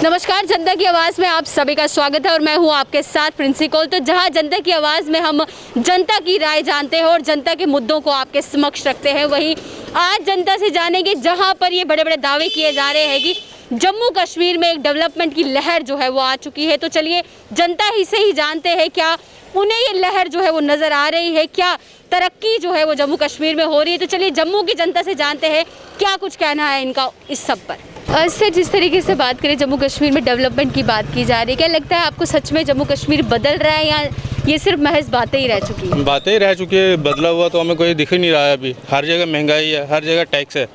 नमस्कार, जनता की आवाज़ में आप सभी का स्वागत है और मैं हूं आपके साथ प्रिंसी कौल। तो जहां जनता की आवाज़ में हम जनता की राय जानते हैं और जनता के मुद्दों को आपके समक्ष रखते हैं, वहीं आज जनता से जानेंगे जहां पर ये बड़े बड़े दावे किए जा रहे हैं कि जम्मू कश्मीर में एक डेवलपमेंट की लहर जो है वो आ चुकी है। तो चलिए जनता ही से ही जानते हैं क्या उन्हें ये लहर जो है वो नज़र आ रही है, क्या तरक्की जो है वो जम्मू कश्मीर में हो रही है। तो चलिए जम्मू की जनता से जानते हैं क्या कुछ कहना है इनका इस सब पर। सर, जिस तरीके से बात करें जम्मू कश्मीर में डेवलपमेंट की बात की जा रही है, क्या लगता है आपको सच में जम्मू कश्मीर बदल रहा है या ये सिर्फ महज बातें ही रह चुकी हैं? बातें ही रह चुकी है, बदला हुआ तो हमें कोई दिख ही नहीं रहा है। अभी हर जगह महंगाई है, हर जगह टैक्स है,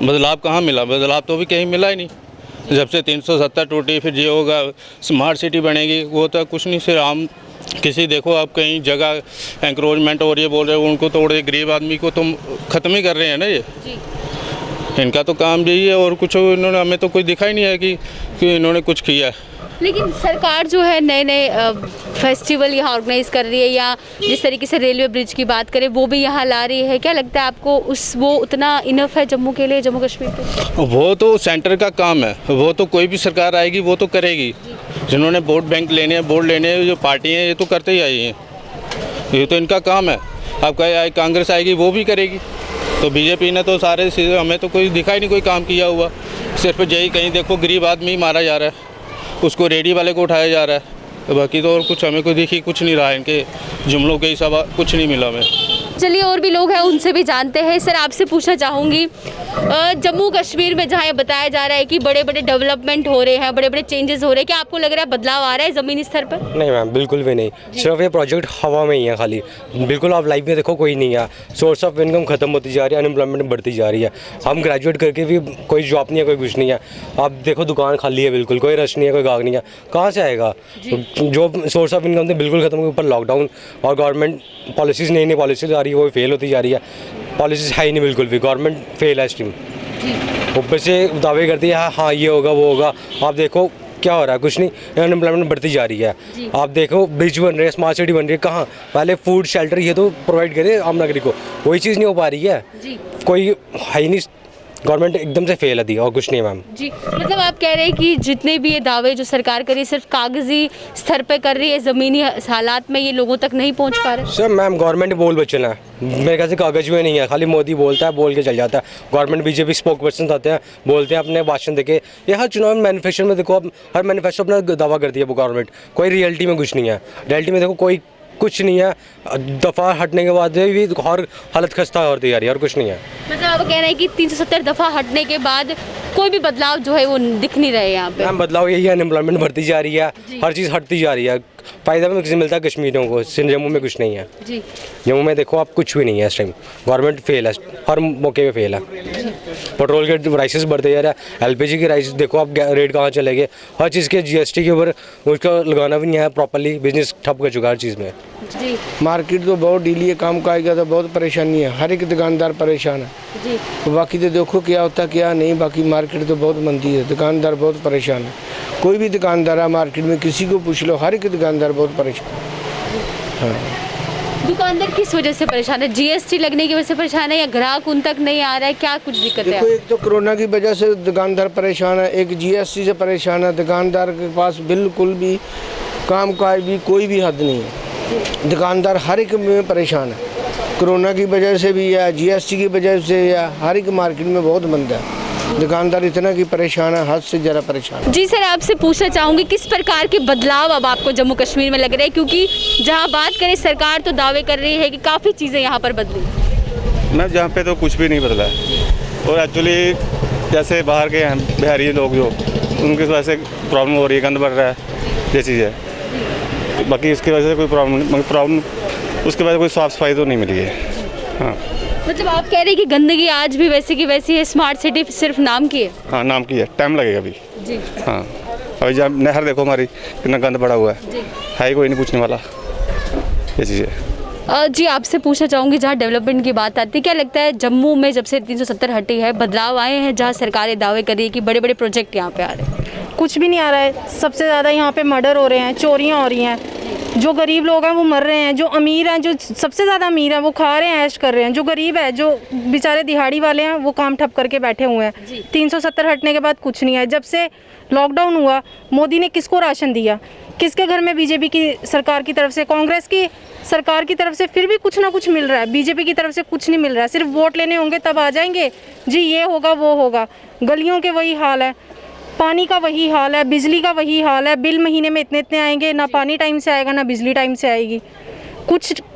बदलाव कहाँ मिला? बदलाव तो अभी कहीं मिला ही नहीं। जब से 370 टूटी, फिर ये होगा स्मार्ट सिटी बनेगी, वो तो कुछ नहीं। सिर्फ आम किसी देखो आप कहीं जगह एंक्रोचमेंट और ये बोल रहे हो उनको तोड़ दे, गरीब आदमी को तुम ख़त्म ही कर रहे हैं ना। ये इनका तो काम यही है और कुछ इन्होंने हमें तो कुछ दिखा ही नहीं है कि इन्होंने कुछ किया है। लेकिन सरकार जो है नए नए फेस्टिवल यहाँ ऑर्गेनाइज कर रही है, या जिस तरीके से रेलवे ब्रिज की बात करें वो भी यहाँ ला रही है, क्या लगता है आपको वो उतना इनफ है जम्मू के लिए, जम्मू कश्मीर के लिए? वो तो सेंटर का काम है, वो तो कोई भी सरकार आएगी वो तो करेगी। जिन्होंने वोट बैंक लेने हैं, वोट लेने हैं, जो पार्टी हैं ये तो करते ही आई हैं, ये तो इनका काम है। आपका कांग्रेस आएगी वो भी करेगी। तो बीजेपी ने तो सारे हमें तो कोई दिखा ही नहीं कोई काम किया हुआ। सिर्फ यही कहीं देखो गरीब आदमी मारा जा रहा है, उसको रेडी वाले को उठाया जा रहा है, तो बाकी तो और कुछ हमें कोई दिखी कुछ नहीं रहा है। इनके जुमलों के हिसाब कुछ नहीं मिला हमें। चलिए और भी लोग हैं उनसे भी जानते हैं। सर, आपसे पूछना चाहूँगी, जम्मू कश्मीर में जहाँ ये बताया जा रहा है कि बड़े बड़े डेवलपमेंट हो रहे हैं, बड़े बड़े चेंजेस हो रहे हैं, क्या आपको लग रहा है बदलाव आ रहा है ज़मीनी स्तर पर? नहीं मैम, बिल्कुल भी नहीं। सिर्फ ये प्रोजेक्ट हवा में ही है खाली। बिल्कुल आप लाइफ में देखो कोई नहीं है। सोर्स ऑफ इनकम खत्म होती जा रही है, अनएम्प्लॉयमेंट बढ़ती जा रही है। हम ग्रेजुएट करके भी कोई जॉब नहीं है, कोई कुछ नहीं है। आप देखो दुकान खाली है, बिल्कुल कोई रश नहीं है, कोई गाहक नहीं है, कहाँ से आएगा? जो सोर्स ऑफ इनकम थे बिल्कुल खत्म, ऊपर लॉकडाउन और गवर्नमेंट पॉलिसीज़ नई नई पॉलिसीज़ आ रही है वो फेल होती जा रही है। पॉलिसीज़ है ही नहीं, बिल्कुल भी गवर्नमेंट फेल है स्ट्रीम। ऊपर से दावे करती है हाँ ये होगा वो होगा। आप देखो क्या हो रहा है, कुछ नहीं। अनएम्प्लॉयमेंट बढ़ती जा रही है। आप देखो ब्रिज बन रहे हैं, स्मार्ट सिटी बन रही है, कहाँ? पहले फूड शेल्टर ये तो प्रोवाइड करे आम नागरिक को, वही चीज़ नहीं हो पा रही है। कोई है ही नहीं, गवर्नमेंट एकदम से फेल है दी और कुछ नहीं है मैम जी। मतलब आप कह रहे हैं कि जितने भी ये दावे जो सरकार कर रही है सिर्फ कागजी स्तर पे कर रही है, ज़मीनी हालात में ये लोगों तक नहीं पहुंच पा रहे। सर मैम, गवर्नमेंट बोल बचन है, मेरे ख्याल से कागज में नहीं है। खाली मोदी बोलता है, बोल के चल जाता है। गवर्नमेंट बीजेपी स्पोक पर्सन आते हैं, बोलते हैं अपने भाषण देके। ये हर चुनाव मैनिफेस्टो में देखो, अब हर मैनिफेस्टो अपना दावा करती है वो गवर्नमेंट, कोई रियलिटी में कुछ नहीं है। रियलिटी में देखो कोई कुछ नहीं है। दफ़ा हटने के बाद भी और हालत खस्ता होती जा रही है और कुछ नहीं है। मतलब आप कह रहे हैं कि 370 दफ़ा हटने के बाद कोई भी बदलाव जो है वो दिख नहीं रहे यहाँ पे? मैम बदलाव यही है, अनएम्प्लॉयमेंट बढ़ती जा रही है, हर चीज़ हटती जा रही है। फ़ायदा में किसी मिलता है कश्मीरियों को, जम्मू में कुछ नहीं है। जी, जम्मू में देखो आप कुछ भी नहीं है इस टाइम। गवर्नमेंट फेल है, हर मौके पे फेल है। पेट्रोल के प्राइसेस बढ़ते जा रहा है, एलपीजी की राइस देखो आप रेट कहाँ चले गए। हर चीज़ के जीएसटी के ऊपर उसका लगाना भी नहीं है प्रॉपर्ली, बिजनेस ठप कर चुका है हर चीज़ में। जी, मार्केट तो बहुत डीली है, काम का आएगा तो बहुत परेशानी है, हर एक दुकानदार परेशान है जी। तो बाकी तो देखो क्या होता क्या नहीं, बाकी मार्केट तो बहुत मंदी है, दुकानदार बहुत परेशान है। कोई भी दुकानदार है मार्केट में, किसी को पूछ लो, हर एक दुकानदार बहुत परेशान है। हाँ, दुकानदार किस वजह से परेशान है? जीएसटी लगने की वजह से परेशान है या ग्राहक उन तक नहीं आ रहा है, क्या कुछ दिक्कत है? देखो एक तो कोरोना की वजह से दुकानदार परेशान है, एक जीएसटी से परेशान है। दुकानदार के पास बिल्कुल भी काम काज भी कोई भी हद नहीं है, दुकानदार हर एक में परेशान है। कोरोना की वजह से भी या जीएसटी की वजह से या हर एक मार्केट में बहुत मंदा है, दुकानदार इतना कि परेशान है, हद से ज़्यादा परेशान। जी सर, आपसे पूछना चाहूँगी किस प्रकार के बदलाव अब आपको जम्मू कश्मीर में लग रहे हैं, क्योंकि जहाँ बात करें सरकार तो दावे कर रही है कि काफ़ी चीज़ें यहाँ पर बदली। मैं जहाँ पे तो कुछ भी नहीं बदला है। और एक्चुअली जैसे बाहर के बिहारी लोग जो उनकी वजह से प्रॉब्लम हो रही है, गंद बढ़ रहा है, ये चीज़ है। बाकी इसकी वजह से कोई प्रॉब्लम उसके वजह से कोई साफ़ सफाई तो नहीं मिली है। हाँ, मतलब आप कह रहे हैं कि गंदगी आज भी वैसी की वैसी है, स्मार्ट सिटी सिर्फ नाम की है? हाँ, नाम की है, टाइम लगेगा अभी जी। हाँ, अभी जब नहर देखो हमारी कितना गंद पड़ा हुआ है ही कोई नहीं पूछने वाला, ये चीज़ है। जी, आपसे पूछना चाहूँगी जहाँ डेवलपमेंट की बात आती है, क्या लगता है जम्मू में जब से 370 हटी है बदलाव आए हैं, जहाँ सरकारें दावे कर रही है कि बड़े बड़े प्रोजेक्ट यहाँ पे आ रहे हैं? कुछ भी नहीं आ रहा है। सबसे ज़्यादा यहाँ पे मर्डर हो रहे हैं, चोरियाँ हो रही हैं, जो गरीब लोग हैं वो मर रहे हैं, जो अमीर हैं, जो सबसे ज़्यादा अमीर हैं वो खा रहे हैं, ऐश कर रहे हैं। जो गरीब है, जो बेचारे दिहाड़ी वाले हैं, वो काम ठप करके बैठे हुए हैं। 370 हटने के बाद कुछ नहीं है। जब से लॉकडाउन हुआ, मोदी ने किसको राशन दिया? किसके घर में बीजेपी की सरकार की तरफ से, कांग्रेस की सरकार की तरफ से फिर भी कुछ ना कुछ मिल रहा है, बीजेपी की तरफ से कुछ नहीं मिल रहा है। सिर्फ वोट लेने होंगे तब आ जाएंगे जी, ये होगा वो होगा। गलियों के वही हाल है, पानी का वही हाल है, बिजली का वही हाल है। बिल महीने में इतने इतने आएंगे, ना पानी टाइम से आएगा ना बिजली टाइम से आएगी।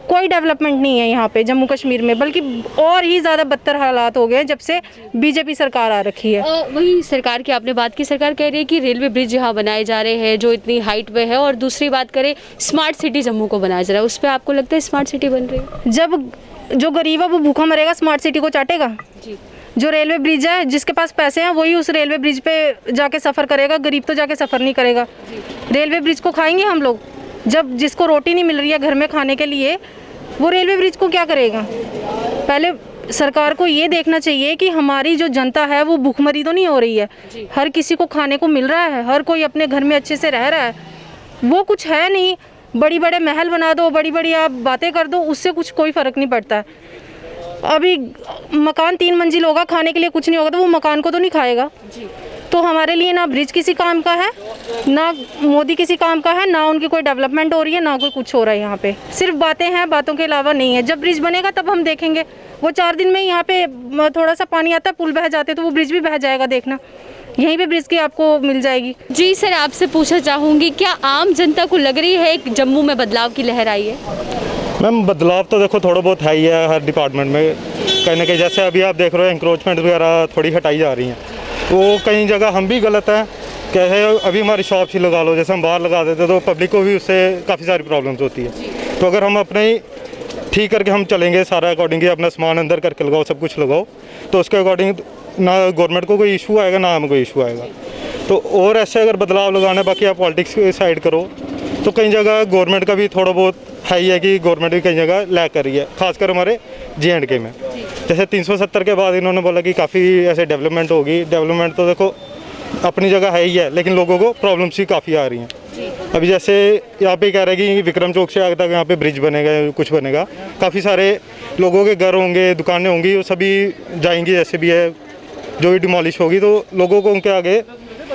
कोई डेवलपमेंट नहीं है यहाँ पे जम्मू कश्मीर में, बल्कि और ही ज़्यादा बदतर हालात हो गए हैं जब से बीजेपी सरकार आ रखी है। वही सरकार की आपने बात की, सरकार कह रही है कि रेलवे ब्रिज यहाँ बनाए जा रहे हैं जो इतनी हाइट पे है, और दूसरी बात करें स्मार्ट सिटी जम्मू को बनाया जा रहा है, उस पर आपको लगता है स्मार्ट सिटी बन रही है? जब जो गरीब है वो भूखा मरेगा, स्मार्ट सिटी को चाटेगा जी। जो रेलवे ब्रिज है, जिसके पास पैसे हैं वही उस रेलवे ब्रिज पे जाके सफ़र करेगा, गरीब तो जाके सफ़र नहीं करेगा। रेलवे ब्रिज को खाएंगे हम लोग? जब जिसको रोटी नहीं मिल रही है घर में खाने के लिए, वो रेलवे ब्रिज को क्या करेगा? पहले सरकार को ये देखना चाहिए कि हमारी जो जनता है वो भूखमरी तो नहीं हो रही है, हर किसी को खाने को मिल रहा है, हर कोई अपने घर में अच्छे से रह रहा है। वो कुछ है नहीं, बड़ी बड़े महल बना दो, बड़ी बड़ी आप बातें कर दो, उससे कुछ कोई फ़र्क नहीं पड़ता है। अभी मकान 3 मंजिल होगा, खाने के लिए कुछ नहीं होगा तो वो मकान को तो नहीं खाएगा। तो हमारे लिए ना ब्रिज किसी काम का है, ना मोदी किसी काम का है, ना उनकी कोई डेवलपमेंट हो रही है, ना कोई कुछ हो रहा है। यहाँ पे सिर्फ बातें हैं, बातों के अलावा नहीं है। जब ब्रिज बनेगा तब हम देखेंगे। वो 4 दिन में यहाँ पे थोड़ा सा पानी आता है, पुल बह जाते तो वो ब्रिज भी बह जाएगा, देखना यहीं पे ब्रिज की आपको मिल जाएगी। जी सर, आपसे पूछना चाहूँगी, क्या आम जनता को लग रही है एक जम्मू में बदलाव की लहर आई है? मैम बदलाव तो देखो थोड़ा बहुत है ही है हर डिपार्टमेंट में, कहीं ना कहीं। जैसे अभी आप देख रहे हो इंक्रोचमेंट वगैरह थोड़ी हटाई जा रही हैं, वो कई जगह हम भी गलत हैं। कैसे अभी हमारी शॉप ही लगा लो, जैसे हम बाहर लगा देते तो पब्लिक को भी उससे काफ़ी सारी प्रॉब्लम्स होती है। तो अगर हम अपने ही ठीक करके हम चलेंगे सारा अकॉर्डिंग, अपना सामान अंदर करके लगाओ, सब कुछ लगाओ, तो उसके अकॉर्डिंग ना गवर्नमेंट को कोई इशू आएगा ना हमें कोई इशू आएगा। तो और ऐसे अगर बदलाव लगाना, बाकी आप पॉलिटिक्स की साइड करो तो कई जगह गवर्नमेंट का भी थोड़ा बहुत है ही है कि गवर्नमेंट भी कई जगह लैग कर रही है, खासकर हमारे J&K में। जैसे 370 के बाद इन्होंने बोला कि काफ़ी ऐसे डेवलपमेंट होगी। डेवलपमेंट तो देखो अपनी जगह है ही है, लेकिन लोगों को प्रॉब्लम्स भी काफ़ी आ रही हैं। अभी जैसे यहाँ पे कह रहे हैं कि विक्रम चौक से आगे तक यहाँ पे ब्रिज बनेगा, कुछ बनेगा, काफ़ी सारे लोगों के घर होंगे, दुकानें होंगी, वो सभी जाएंगी जैसे भी है। जो भी डिमोलिश होगी तो लोगों को उनके आगे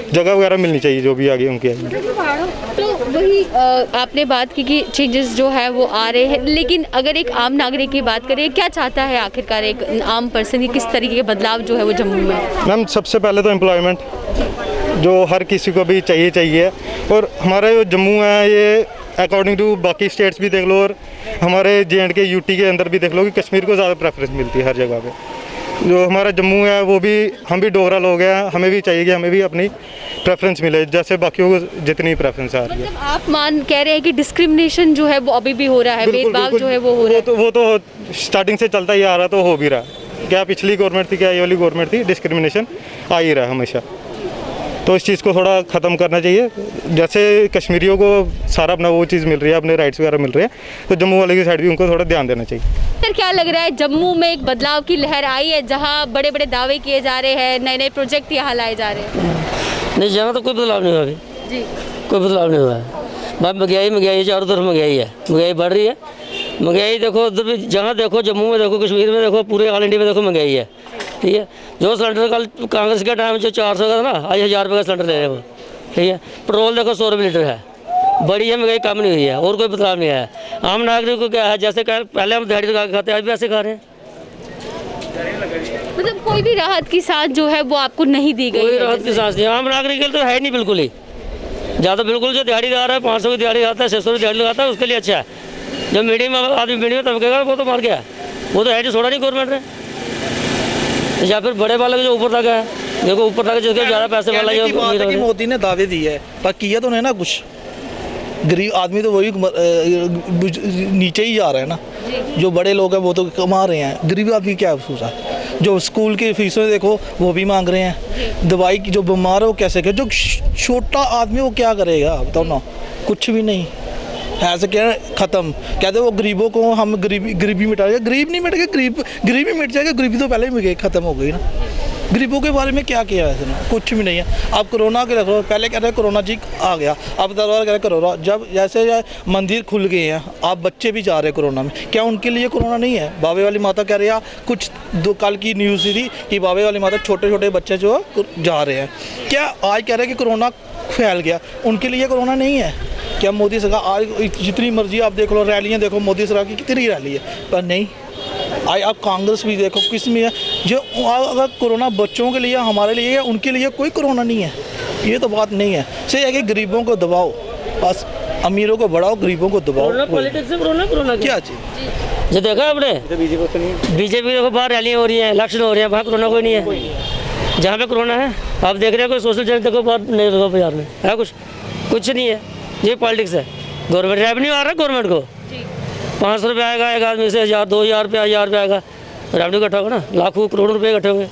जगह वगैरह मिलनी चाहिए, जो भी आगे उनके आएंगे। तो वही आपने बात की कि चेंजेस जो है वो आ रहे हैं, लेकिन अगर एक आम नागरिक की बात करें, क्या चाहता है आखिरकार एक आम पर्सन की, किस तरीके के बदलाव जो है वो जम्मू में? मैम सबसे पहले तो एम्प्लॉयमेंट जो हर किसी को भी चाहिए। और हमारा जो जम्मू है ये अकॉर्डिंग टू बाकी स्टेट्स भी देख लो, और हमारे J&K UT के अंदर भी देख लो कि कश्मीर को ज़्यादा प्रेफरेंस मिलती है हर जगह पे। जो हमारा जम्मू है वो भी, हम भी डोगरा लोग हैं, हमें भी चाहिए कि हमें भी अपनी प्रेफरेंस मिले जैसे बाकियों को जितनी प्रेफरेंस आ रही है। मतलब आप कह रहे हैं कि डिस्क्रिमिनेशन जो है वो अभी भी हो रहा है, भेदभाव जो है वो हो रहा है? वो तो स्टार्टिंग से चलता ही आ रहा, तो हो भी रहा। क्या पिछली गवर्नमेंट थी, क्या ये वाली गवर्नमेंट थी, डिस्क्रिमिनेशन आ ही रहा है हमेशा। तो इस चीज़ को थोड़ा ख़त्म करना चाहिए। जैसे कश्मीरियों को सारा अपना वो चीज़ मिल रही है, अपने राइट्स वगैरह मिल रहे हैं, तो जम्मू वाले की साइड भी उनको थोड़ा ध्यान देना चाहिए। सर, क्या लग रहा है जम्मू में एक बदलाव की लहर आई है, जहां बड़े बड़े दावे किए जा रहे हैं, नए नए प्रोजेक्ट यहाँ लाए जा रहे हैं? नहीं, यहाँ तो कोई बदलाव नहीं हुआ अभी जी। कोई बदलाव नहीं हुआ है। भाई महंगाई चारों तरफ महंगाई है, महंगाई बढ़ रही है। महंगाई देखो उधर भी, जहाँ देखो, जम्मू में देखो, कश्मीर में देखो, पूरे ऑल इंडिया में देखो महंगाई है। ठीक है, जो सिलेंडर कल कांग्रेस के टाइम जो 400 का था ना, आज 1000 रुपये का सिलेंडर ले रहे हैं वो। ठीक है, पेट्रोल देखो 100 रुपये लीटर है, बड़ी है महंगाई, कम नहीं हुई है, और कोई बदलाव नहीं है। आम नागरिक को क्या है, जैसे पहले हम दिहाड़ी लगा के खाते, आज भी ऐसे खा रहे हैं। मतलब कोई भी राहत की सांस जो है वो आपको नहीं दी गई? कोई राहत की सांस नहीं, आम नागरिक के लिए तो है नहीं बिल्कुल ही। ज़्यादा बिल्कुल जो दिहाड़ी लगा रहा है, 500 की दिहाड़ी लगाता है, 600 की दिहाड़ी लगाता है, उसके लिए अच्छा है। जो मीडियम आदमी, मीडियम तबके का, वो तो मर गया, वो तो है नहीं, छोड़ा नहीं गवर्नमेंट ने। या फिर बड़े वाले जो ऊपर तक है, देखो ऊपर तक जिसके ज़्यादा पैसे वाला है। मोदी ने दावे दिए है, पर किया तो नहीं ना कुछ। गरीब आदमी तो वही नीचे ही जा रहा है ना। जो बड़े लोग हैं वो तो कमा रहे हैं, गरीब आदमी क्या अफसोस है। जो स्कूल की फीसें देखो वो भी मांग रहे हैं, दवाई की जो बीमार है वो कैसे करे, जो छोटा आदमी वो क्या करेगा बताओ ना, कुछ भी नहीं। ऐसे क्या ख़त्म कहते वो गरीबों को हम गरीबी मिटाएगा, गरीब नहीं मिटेगा, गरीबी मिट जाएगा, गरीबी तो पहले ही ख़त्म हो गई ना। गरीबों के बारे में क्या किया है इसने? कुछ भी नहीं है। आप कोरोना के रखो, पहले कह रहे कोरोना जी आ गया, अब दरबार कह रहे कोरोना, जब जैसे मंदिर खुल गए हैं, आप बच्चे भी जा रहे हैं कोरोना में, क्या उनके लिए कोरोना नहीं है? बाबे वाली माता कह रही है, कुछ कल की न्यूज़ थी कि बाबे वाली माता छोटे छोटे बच्चे जो जा रहे हैं, क्या आज कह रहे हैं कि कोरोना फैल गया, उनके लिए कोरोना नहीं है? क्या मोदी सरकार आज जितनी मर्जी आप देख लो, रैलियाँ देखो, मोदी सरकार की कितनी रैली है, पर नहीं। आज आप कांग्रेस भी देखो, किस में है जो अगर कोरोना बच्चों के लिए हमारे लिए है, उनके लिए कोई कोरोना नहीं है। ये तो बात नहीं है। सही है कि गरीबों को दबाओ, बस अमीरों को बढ़ाओ, गरीबों को दबाओ। पॉलिटिक्स से कोरोना क्या चीज़ जो देखा आपने, बीजेपी देखो बाहर रैलियाँ हो रही हैं, इलेक्शन हो रहे हैं, वहाँ कोरोना कोई नहीं है। जहाँ पे कोरोना है आप देख रहे हो, कोई सोशल जन देखो बाहर नहीं देखो, बाजार में है कुछ नहीं है। ये पॉलिटिक्स है। गवर्नमेंट रेवेन्यू आ रहा है गवर्नमेंट को, 500 रुपये आएगा एक आदमी से, 1000 2000 रुपया 1000 रुपया आएगा, रेवेन्यू इकट्ठा होगा ना, लाखों करोड़ों रुपये इकट्ठे होंगे।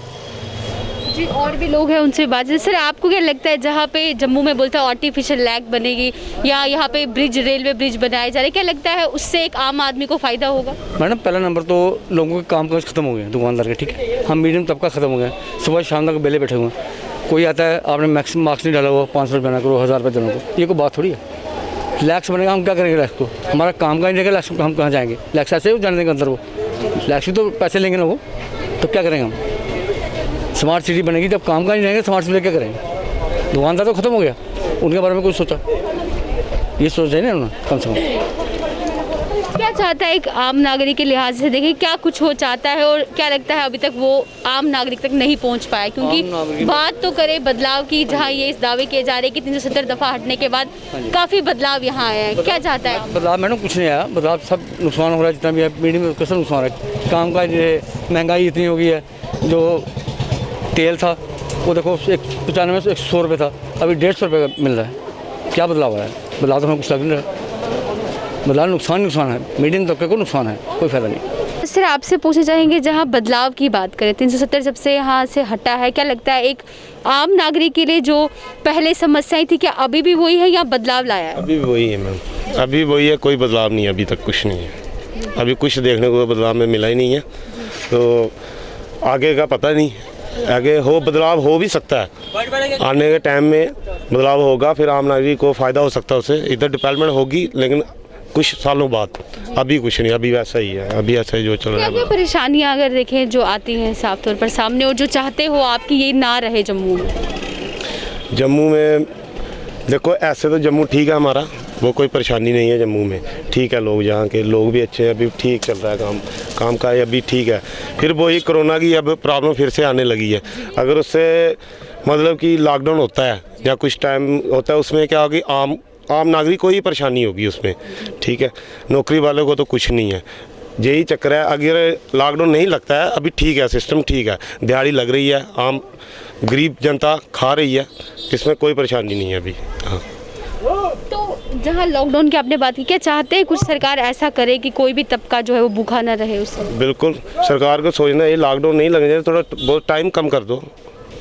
जी और भी लोग हैं, उनसे बात। सर आपको क्या लगता है, जहाँ पे जम्मू में बोलते हैं आर्टिफिशियल लेक बनेगी या यहाँ पे ब्रिज, रेलवे ब्रिज बनाए जा रहे, क्या लगता है उससे एक आम आदमी को फ़ायदा होगा? मैडम पहला नंबर तो लोगों के काम काज खत्म हो गए, दुकानदार के, ठीक है, हम मीडियम तबका खत्म हो गए, सुबह शाम तक बेले बैठे हुए हैं। कोई आता है, आपने मैक्सिमम मार्क्स नहीं डाला हुआ, 500 रुपये ना करो, 1000 रुपये देने को, ये कोई बात थोड़ी है। लैक्स बनेगा, हम क्या करेंगे लैक्स को? हमारा काम का नहीं रहेगा, लैक्स हम कहाँ जाएंगे? लैक्स ऐसे ही जाने देंगे अंदर, वो लैक्स तो पैसे लेंगे ना वो, तो क्या करेंगे हम? स्मार्ट सिटी बनेगी, जब काम का नहीं रहेंगे स्मार्ट सिटी क्या करेंगे? दुकानदार तो खत्म हो गया, उनके बारे में कुछ सोचा? ये सोच रहे ना उन्होंने कम से कम। क्या चाहता है एक आम नागरिक के लिहाज से, देखें क्या कुछ हो चाहता है और क्या लगता है अभी तक वो आम नागरिक तक नहीं पहुंच पाया? क्योंकि बात तो करे बदलाव की, जहां ये इस दावे किए जा रहे हैं कि 370 दफ़ा हटने के बाद काफ़ी बदलाव यहाँ आया है, क्या चाहता है? बदलाव मैडम कुछ नहीं आया, बदलाव सब नुकसान हो रहा है, जितना भी है मीडियम में कैसा नुकसान हो रहा है। काम का महंगाई इतनी हो गई है, जो तेल था वो देखो 95 से 100 रुपये था, अभी 150 रुपये का मिल रहा है। क्या बदलाव आया है? बदलाव तो हमें कुछ लग नहीं रहा, बदलाव नुकसान है, मीडियम तबके को नुकसान है, कोई फ़ायदा नहीं। सर आपसे पूछना चाहेंगे, जहां बदलाव की बात करें, 370 जब से यहाँ से हटा है, क्या लगता है एक आम नागरिक के लिए जो पहले समस्याएं थी, क्या अभी भी वही है या बदलाव लाया है? अभी भी वही है मैम, अभी वही है, कोई बदलाव नहीं है, अभी तक कुछ नहीं है, अभी कुछ देखने को बदलाव में मिला ही नहीं है। तो आगे का पता नहीं, आगे बदलाव हो भी सकता है, आने के टाइम में बदलाव होगा, फिर आम नागरिक को फ़ायदा हो सकता है, उससे इधर डेवलपमेंट होगी, लेकिन कुछ सालों बाद। अभी कुछ नहीं, अभी वैसा ही है, अभी ऐसा ही जो चल रहा है। क्या परेशानियां अगर देखें जो आती हैं साफ तौर पर सामने, और जो चाहते हो आपकी ये ना रहे जम्मू में? जम्मू में देखो, ऐसे तो जम्मू ठीक है हमारा, वो कोई परेशानी नहीं है जम्मू में, ठीक है, लोग यहाँ के लोग भी अच्छे हैं, अभी ठीक चल रहा है काम का अभी ठीक है। फिर वही कोरोना की अब प्रॉब्लम फिर से आने लगी है। अगर उससे मतलब कि लॉकडाउन होता है या कुछ टाइम होता है, उसमें क्या होगी, आम नागरिक को ही परेशानी होगी उसमें, ठीक है, नौकरी वालों को तो कुछ नहीं है। यही चक्कर है, अगर लॉकडाउन नहीं लगता है, अभी ठीक है, सिस्टम ठीक है, दिहाड़ी लग रही है, आम गरीब जनता खा रही है, इसमें कोई परेशानी नहीं है अभी। हाँ, तो जहाँ लॉकडाउन की आपने बात की, क्या चाहते हैं कुछ सरकार ऐसा करे कि कोई भी तबका जो है वो भूखा ना रहे उससे? बिल्कुल, सरकार को सोचना ये लॉकडाउन नहीं लगने चाहिए, थोड़ा बहुत टाइम कम कर दो,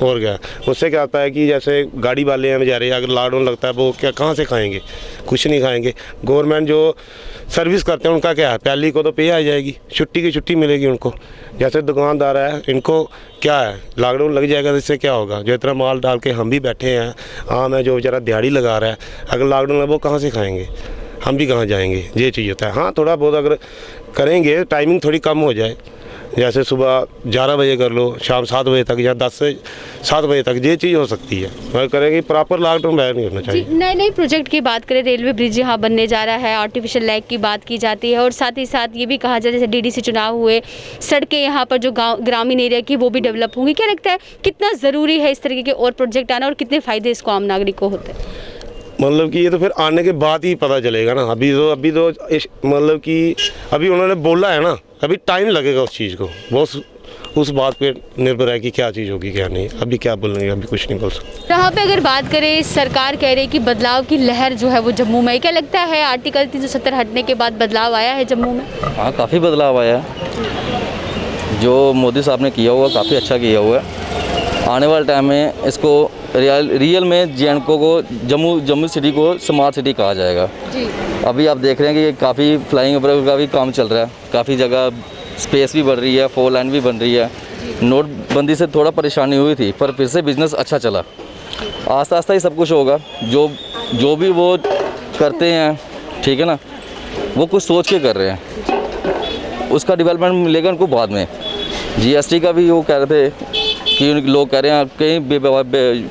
और क्या। उससे क्या होता है कि जैसे गाड़ी वाले हैं बेचारे, अगर लॉकडाउन लगता है वो क्या कहाँ से खाएंगे? कुछ नहीं खाएंगे। गवर्नमेंट जो सर्विस करते हैं उनका क्या है, पहली को तो पे आ जाएगी, छुट्टी की छुट्टी मिलेगी उनको। जैसे दुकानदार है, इनको क्या है, लॉकडाउन लग जाएगा तो इससे क्या होगा? जो इतना माल डाल के हम भी बैठे हैं, आम है जो बेचारा दिहाड़ी लगा रहा है, अगर लॉकडाउन लगे वो कहाँ से खाएँगे? हम भी कहाँ जाएंगे? ये चीज़ होता है। हाँ, थोड़ा बहुत अगर करेंगे, टाइमिंग थोड़ी कम हो जाए, जैसे सुबह 11 बजे कर लो, शाम 7 बजे तक, या 10 से 7 बजे तक, ये चीज़ हो सकती है। मगर करेंगे, प्रॉपर लॉकडाउन बैन नहीं होना चाहिए। नए नए प्रोजेक्ट की बात करें, रेलवे ब्रिज यहाँ बनने जा रहा है, आर्टिफिशियल लेक की बात की जाती है, और साथ ही साथ ये भी कहा जाए जैसे डीडीसी चुनाव हुए, सड़कें यहाँ पर जो गाँव ग्रामीण एरिया की वो भी डेवलप होंगी। क्या लगता है कितना ज़रूरी है इस तरीके के और प्रोजेक्ट आना, और कितने फ़ायदे इसको आम नागरिक को होते हैं? मतलब कि ये तो फिर आने के बाद ही पता चलेगा ना, अभी तो मतलब कि अभी उन्होंने बोला है ना, अभी टाइम लगेगा उस चीज़ को, वो उस बात पे निर्भर है कि क्या चीज़ होगी क्या नहीं। अभी क्या बोलेंगे, अभी कुछ नहीं बोल सकते। यहाँ पे अगर बात करें, सरकार कह रही है कि बदलाव की लहर जो है वो जम्मू में, क्या लगता है आर्टिकल 370 हटने के बाद बदलाव आया है जम्मू में? हाँ, काफ़ी बदलाव आया है, जो मोदी साहब ने किया हुआ काफ़ी अच्छा किया हुआ है। आने वाले टाइम में इसको रियल में JNK को जम्मू सिटी को स्मार्ट सिटी कहा जाएगा जी। अभी आप देख रहे हैं कि काफ़ी फ्लाइंग ओवर का भी काम चल रहा है, काफ़ी जगह स्पेस भी बढ़ रही है, 4 लाइन भी बन रही है, नोटबंदी से थोड़ा परेशानी हुई थी, पर फिर से बिज़नेस अच्छा चला। आस्ता आस्ता ही सब कुछ होगा। जो भी वो करते हैं, ठीक है ना, वो कुछ सोच के कर रहे हैं, उसका डेवलपमेंट मिलेगा उनको बाद में। जीएसटी का भी वो कह रहे थे कि लोग कह रहे हैं, कई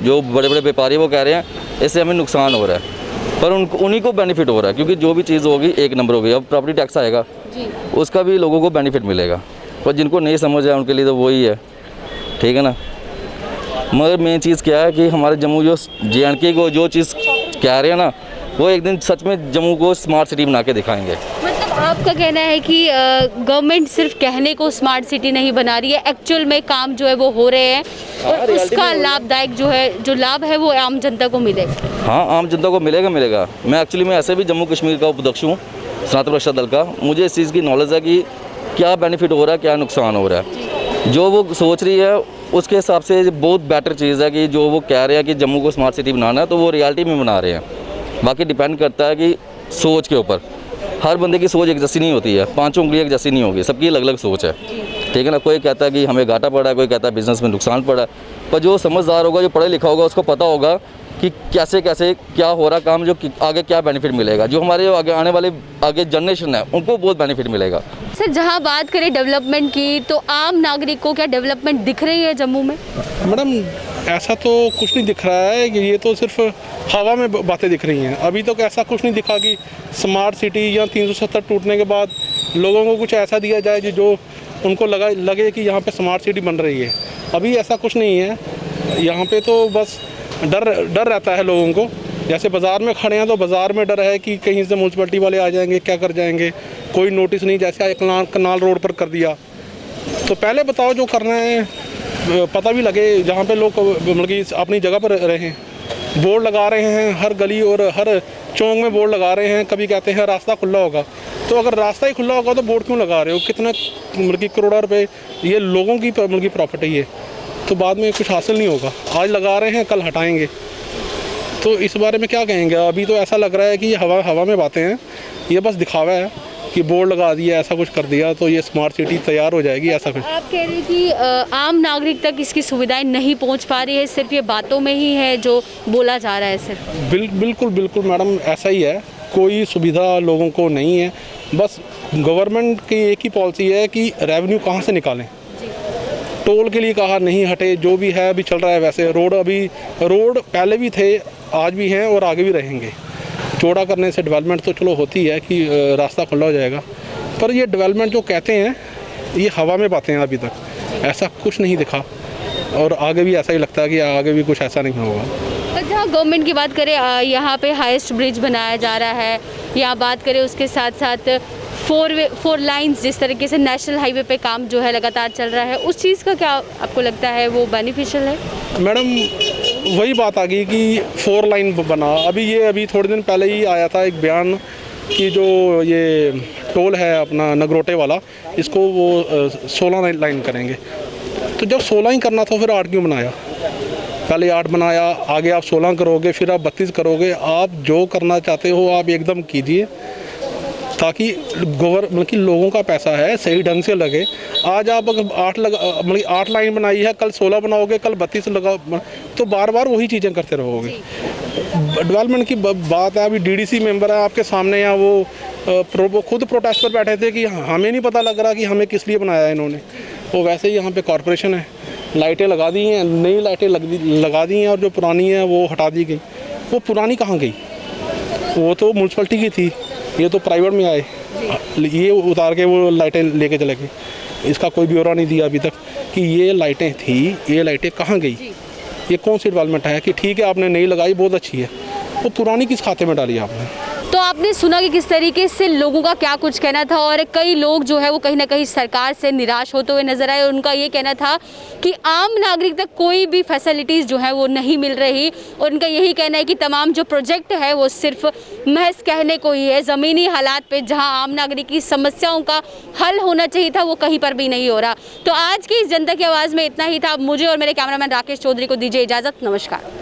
जो बड़े बड़े व्यापारी वो कह रहे हैं इससे हमें नुकसान हो रहा है, पर उन्हीं को बेनिफिट हो रहा है, क्योंकि जो भी चीज़ होगी एक नंबर होगी। अब प्रॉपर्टी टैक्स आएगा, उसका भी लोगों को बेनिफिट मिलेगा, पर जिनको नहीं समझ आया उनके लिए तो वही है, ठीक है ना। मगर मेन चीज़ क्या है कि हमारे जम्मू जो JNK को जो चीज़ कह रहे हैं ना, वो एक दिन सच में जम्मू को स्मार्ट सिटी बना के दिखाएंगे। मतलब आपका कहना है कि गवर्नमेंट सिर्फ कहने को स्मार्ट सिटी नहीं बना रही है, एक्चुअल में काम जो है वो हो रहे हैं और उसका लाभदायक जो लाभ है वो आम जनता को मिलेगा। हाँ, आम जनता को मिलेगा। मैं एक्चुअली ऐसे भी जम्मू कश्मीर का उपाध्यक्ष हूँ सनातन रक्षा दल का। मुझे इस चीज़ की नॉलेज है कि क्या बेनिफिट हो रहा है, क्या नुकसान हो रहा है। जो वो सोच रही है उसके हिसाब से बहुत बेटर चीज़ है कि जो वो कह रहे हैं कि जम्मू को स्मार्ट सिटी बनाना है, तो वो रियलिटी में बना रहे हैं। बाकी डिपेंड करता है कि सोच के ऊपर। हर बंदे की सोच एक जैसी नहीं होती है, पांचों उंगलियां एक जैसी नहीं होगी, सबकी अलग अलग सोच है, ठीक है ना। कोई कहता है कि हमें घाटा पड़ा है, कोई कहता है बिज़नेस में नुकसान पड़ा है, पर जो समझदार होगा, जो पढ़ा लिखा होगा, उसको पता होगा कि कैसे कैसे क्या हो रहा काम, जो आगे क्या बेनिफिट मिलेगा। जो हमारे आगे आने वाले जनरेशन है उनको बहुत बेनिफिट मिलेगा। सर, जहाँ बात करें डेवलपमेंट की, तो आम नागरिक को क्या डेवलपमेंट दिख रही है जम्मू में? मैडम, ऐसा तो कुछ नहीं दिख रहा है कि ये तो सिर्फ हवा में बातें दिख रही हैं। अभी तक ऐसा कुछ नहीं दिखा कि स्मार्ट सिटी या 370 टूटने के बाद लोगों को कुछ ऐसा दिया जाए जो उनको लगे कि यहाँ पे स्मार्ट सिटी बन रही है। अभी ऐसा कुछ नहीं है। यहाँ पे तो बस डर रहता है लोगों को। जैसे बाज़ार में खड़े हैं तो बाज़ार में डर है कि कहीं से म्यूनसिपैलिटी वाले आ जाएंगे, क्या कर जाएंगे, कोई नोटिस नहीं। जैसे कनाल रोड पर कर दिया, तो पहले बताओ जो करना है, पता भी लगे। जहाँ पे लोग मतलब कि अपनी जगह पर रहें, बोर्ड लगा रहे हैं हर गली और हर चौक में बोर्ड लगा रहे हैं। कभी कहते हैं रास्ता खुला होगा, तो अगर रास्ता ही खुला होगा तो बोर्ड क्यों लगा रहे हो? कितना मतलब कि करोड़ों रुपए ये लोगों की मतलब की प्रॉपर्टी है, तो बाद में कुछ हासिल नहीं होगा। आज लगा रहे हैं, कल हटाएंगे, तो इस बारे में क्या कहेंगे? अभी तो ऐसा लग रहा है कि ये हवा में बातें हैं, ये बस दिखावा है कि बोर्ड लगा दिया, ऐसा कुछ कर दिया तो ये स्मार्ट सिटी तैयार हो जाएगी, ऐसा कुछ। आप कह रहे हैं कि आम नागरिक तक इसकी सुविधाएं नहीं पहुंच पा रही है, सिर्फ ये बातों में ही है जो बोला जा रहा है सिर्फ। बिल्कुल मैडम, ऐसा ही है। कोई सुविधा लोगों को नहीं है। बस गवर्नमेंट की एक ही पॉलिसी है कि रेवेन्यू कहाँ से निकालें। टोल के लिए कहा नहीं हटे, जो भी है अभी चल रहा है वैसे। रोड पहले भी थे, आज भी हैं और आगे भी रहेंगे। चौड़ा करने से डेवलपमेंट तो चलो होती है कि रास्ता खुला हो जाएगा, पर ये डेवलपमेंट जो कहते हैं ये हवा में बातें हैं। अभी तक ऐसा कुछ नहीं दिखा और आगे भी ऐसा ही लगता है कि आगे भी कुछ ऐसा नहीं होगा। अच्छा, गवर्नमेंट की बात करें, यहाँ पे हाईएस्ट ब्रिज बनाया जा रहा है, यहाँ बात करें उसके साथ साथ 4 लाइन्स जिस तरीके से नेशनल हाईवे पे काम जो है लगातार चल रहा है, उस चीज़ का क्या आपको लगता है वो बेनिफिशियल है? मैडम, वही बात आ गई कि 4 लाइन बना। अभी थोड़े दिन पहले ही आया था एक बयान कि जो ये टोल है अपना नगरोटे वाला, इसको वो 16 लाइन करेंगे। तो जब 16 ही करना था फिर 8 क्यों बनाया? पहले 8 बनाया, आगे आप 16 करोगे, फिर आप 32 करोगे। आप जो करना चाहते हो आप एकदम कीजिए, ताकि मतलब कि लोगों का पैसा है सही ढंग से लगे। आज आप अगर 8 लाइन बनाई है, कल 16 बनाओगे, कल 32 लगा, तो बार बार वही चीज़ें करते रहोगे। डेवलपमेंट की बात है। अभी डीडीसी मेंबर है आपके सामने, या वो खुद प्रोटेस्ट पर बैठे थे कि हमें नहीं पता लग रहा कि हमें किस लिए बनाया है इन्होंने। वो वैसे ही यहाँ पे कॉरपोरेशन है, लाइटें लगा दी हैं, नई लाइटें लगा दी हैं, और जो पुरानी है वो हटा दी गई। वो पुरानी कहाँ गई? वो तो म्यूनसिपैलिटी की थी, ये तो प्राइवेट में आए, ये उतार के वो लाइटें लेके चले गए। इसका कोई ब्यौरा नहीं दिया अभी तक कि ये लाइटें थी, ये लाइटें कहाँ गई, ये कौन सी डेवलपमेंट है। कि ठीक है आपने नई लगाई, बहुत अच्छी है, वो पुरानी किस खाते में डाली आपने? तो आपने सुना कि किस तरीके से लोगों का क्या कुछ कहना था, और कई लोग जो है वो कहीं ना कहीं सरकार से निराश होते हुए नजर आए। और उनका ये कहना था कि आम नागरिक तक कोई भी फैसिलिटीज़ जो है वो नहीं मिल रही, और उनका यही कहना है कि तमाम जो प्रोजेक्ट है वो सिर्फ महज कहने को ही है। ज़मीनी हालात पे जहां आम नागरिक की समस्याओं का हल होना चाहिए था वो कहीं पर भी नहीं हो रहा। तो आज की इस जनता की आवाज़ में इतना ही था। मुझे और मेरे कैमरामैन राकेश चौधरी को दीजिए इजाज़त। नमस्कार।